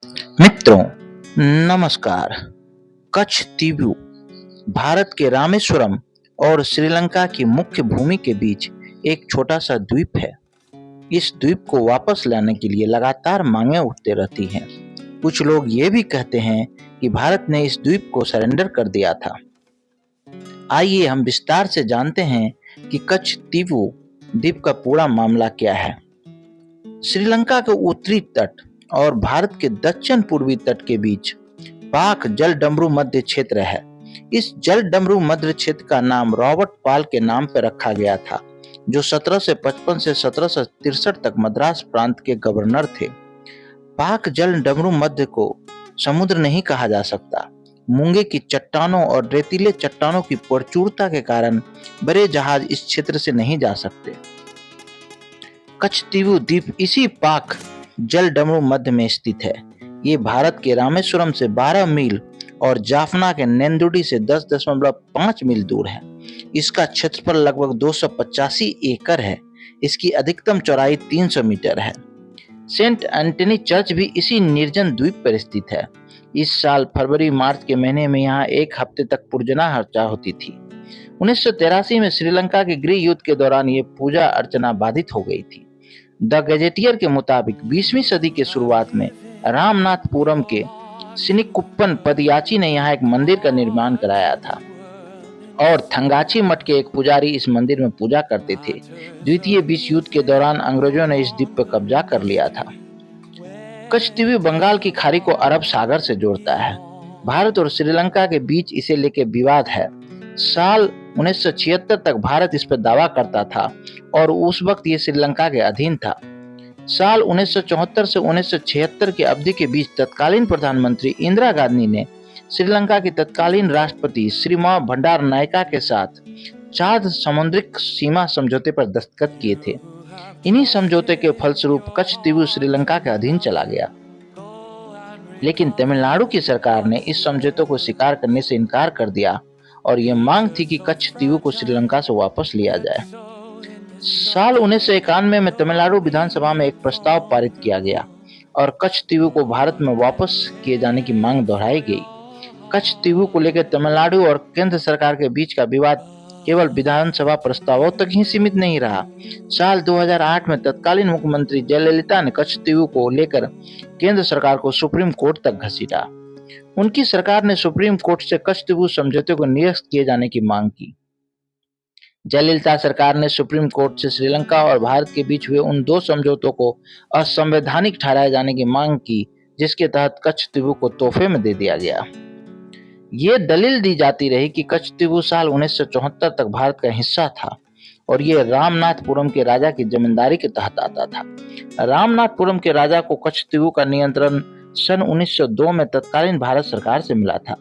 मित्रों, नमस्कार। कच्छ द्वीप भारत के रामेश्वरम और श्रीलंका की मुख्य भूमि के बीच एक छोटा सा द्वीप है। इस द्वीप को वापस लाने के लिए लगातार मांगें उठते रहती हैं। कुछ लोग ये भी कहते हैं कि भारत ने इस द्वीप को सरेंडर कर दिया था। आइए हम विस्तार से जानते हैं कि कच्छ द्वीप का पूरा मामला क्या है। श्रीलंका के उत्तरी तट और भारत के दक्षिण पूर्वी तट के बीच पाक जलडमरू मध्य क्षेत्र है। इस जलडमरू मध्य क्षेत्र का नाम रॉबर्ट पाल के नाम पर रखा गया था, जो 1755 से 1763 तक मद्रास प्रांत के गवर्नर थे। पाक जलडमरू मध्य को समुद्र नहीं कहा जा सकता। मूंगे की चट्टानों और रेतीले चट्टानों की प्रचुरता के कारण बड़े जहाज इस क्षेत्र से नहीं जा सकते। कच्छ द्वीप इसी पाक जलडमरू मध्य में स्थित है। ये भारत के रामेश्वरम से 12 मील और जाफना के नेंदुडी से 10.5 मील दूर है। इसका क्षेत्रफल लगभग 285 एकड़ है। इसकी अधिकतम चौड़ाई 300 मीटर है। सेंट एंटनी चर्च भी इसी निर्जन द्वीप पर स्थित है। इस साल फरवरी मार्च के महीने में यहाँ एक हफ्ते तक पूजना अर्चना होती थी। 1983 में श्रीलंका के गृह युद्ध के दौरान ये पूजा अर्चना बाधित हो गई थी। द गजेटियर के मुताबिक 20वीं सदी के शुरुआत में रामनाथपुरम के सिनिकुप्पन पदयाची ने यहाँ एक मंदिर का निर्माण कराया था और थंगाची मठ के एक पुजारी इस मंदिर में पूजा करते थे। द्वितीय विश्व युद्ध के दौरान अंग्रेजों ने इस द्वीप पर कब्जा कर लिया था। कच्छ द्वीप बंगाल की खाड़ी को अरब सागर से जोड़ता है। भारत और श्रीलंका के बीच इसे लेकर विवाद है। साल 1976 तक भारत इस पर दावा करता था और उस वक्त ये श्रीलंका के अधीन था। साल 1974 से 1976 की अवधि के बीच तत्कालीन प्रधानमंत्री इंदिरा गांधी ने श्रीलंका की तत्कालीन राष्ट्रपति श्रीमा भंडार नायका के साथ 4 समुद्रिक सीमा समझौते पर दस्तखत किए थे। इन्हीं समझौते के फलस्वरूप कच्छ द्वीप श्रीलंका के अधीन चला गया, लेकिन तमिलनाडु की सरकार ने इस समझौते को स्वीकार करने से इनकार कर दिया और ये मांग थी कि कच्छ द्वीप को श्रीलंका से वापस लिया जाए। साल 1991 में तमिलनाडु विधानसभा में एक प्रस्ताव पारित किया गया और कच्छ द्वीप को भारत में वापस किए जाने की मांग दोहराई गई। कच्छ द्वीप को लेकर तमिलनाडु और केंद्र सरकार के बीच का विवाद केवल विधानसभा प्रस्तावों तक ही सीमित नहीं रहा। साल 2008 में तत्कालीन मुख्यमंत्री जयललिता ने कच्छ द्वीप को लेकर केंद्र सरकार को सुप्रीम कोर्ट तक घसीटा। उनकी सरकार ने सुप्रीम कोर्ट से कच्छ द्वीप समझौते को निरस्त किए जाने की मांग की। जयललिता सरकार ने सुप्रीम कोर्ट से श्रीलंका और भारत के बीच हुए उन 2 समझौतों को असंवैधानिक ठहराए जाने की मांग की, जिसके तहत कच्छ द्वीप को तोहफे में दे दिया गया। ये दलील दी जाती रही कि कच्छ द्वीप साल 1974 तक भारत का हिस्सा था और ये रामनाथपुरम के राजा की जमींदारी के तहत आता था। रामनाथपुरम के राजा को कच्छ द्वीप का नियंत्रण सन 1902 में तत्कालीन भारत सरकार से मिला था।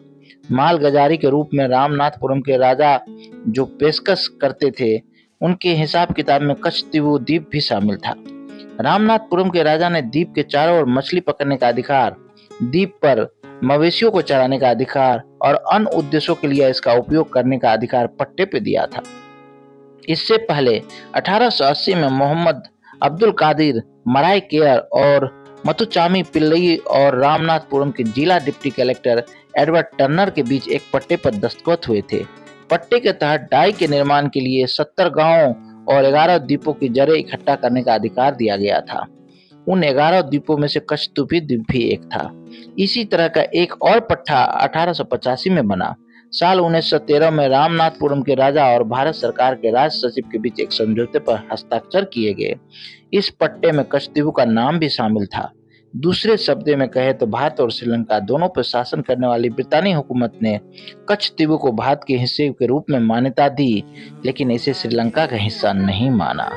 मालगजारी के रूप में रामनाथपुरम के राजा जो पेशकश करते थे, उनके हिसाब किताब में कच्छ द्वीप भी शामिल था। रामनाथपुरम के राजा ने द्वीप के चारों ओर मछली पकड़ने का अधिकार, द्वीप पर मवेशियों को चराने का अधिकार और अन्य उद्देश्यों के लिए इसका उपयोग करने का अधिकार पट्टे पे दिया था। इससे पहले 1880 में मोहम्मद अब्दुल कादिर मराई केयर और मथुचामी पिल्लई और रामनाथपुरम के जिला डिप्टी कलेक्टर एडवर्ड टर्नर के बीच एक पट्टे पर दस्तखत हुए थे। पट्टे के तहत डाई के निर्माण के लिए 70 गांवों और 11 द्वीपों की जड़ें इकट्ठा करने का अधिकार दिया गया था। उन 11 द्वीपों में से कच्छ द्वीप भी एक था। इसी तरह का एक और पट्टा 1885 में बना। साल 1913 में रामनाथपुरम के राजा और भारत सरकार के राज सचिव के बीच एक समझौते पर हस्ताक्षर किए गए। इस पट्टे में कच्छ द्वीप का नाम भी शामिल था। दूसरे शब्दों में कहे तो भारत और श्रीलंका दोनों पर शासन करने वाली ब्रितानी हुकूमत ने कच्छ द्वीप को भारत के हिस्से के रूप में मान्यता दी, लेकिन इसे श्रीलंका का हिस्सा नहीं माना।